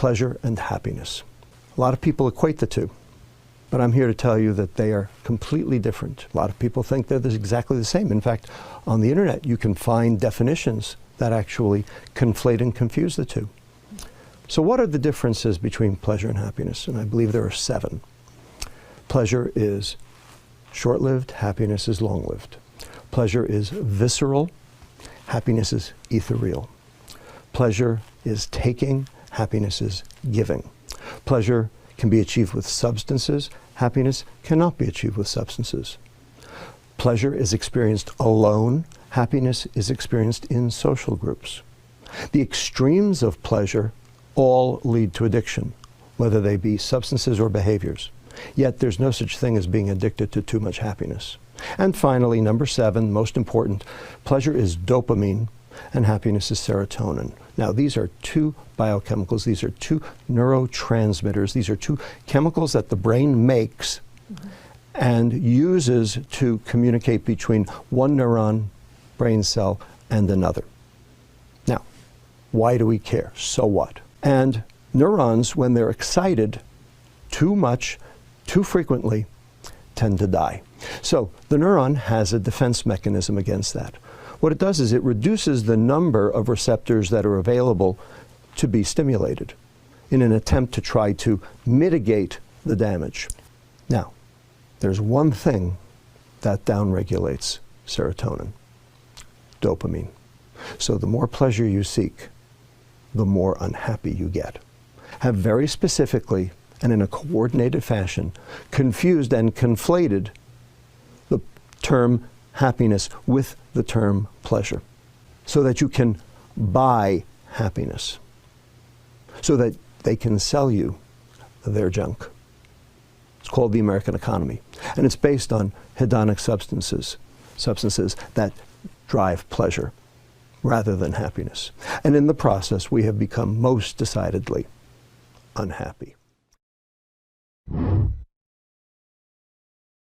pleasure and happiness. A lot of people equate the two, but I'm here to tell you that they are completely different. A lot of people think they're exactly the same. In fact, on the internet, you can find definitions that actually conflate and confuse the two. So what are the differences between pleasure and happiness? And I believe there are 7. Pleasure is short-lived, happiness is long-lived. Pleasure is visceral, happiness is ethereal. Pleasure is taking, happiness is giving. Pleasure can be achieved with substances, happiness cannot be achieved with substances. Pleasure is experienced alone, happiness is experienced in social groups. The extremes of pleasure all lead to addiction, whether they be substances or behaviors. Yet there's no such thing as being addicted to too much happiness. And finally, number 7, most important, pleasure is dopamine and happiness is serotonin. Now, these are 2 biochemicals. These are 2 neurotransmitters. These are 2 chemicals that the brain makes and uses to communicate between one neuron, brain cell, and another. Now, why do we care? So what? And neurons, when they're excited too much, too frequently, tend to die. So the neuron has a defense mechanism against that. What it does is it reduces the number of receptors that are available to be stimulated in an attempt to try to mitigate the damage. Now, there's one thing that downregulates serotonin: dopamine. So the more pleasure you seek, the more unhappy you get. Have very specifically and in a coordinated fashion confused and conflated the term happiness with the term pleasure, so that you can buy happiness, so that they can sell you their junk. It's called the American economy, and it's based on hedonic substances that drive pleasure rather than happiness. And in the process, we have become most decidedly unhappy.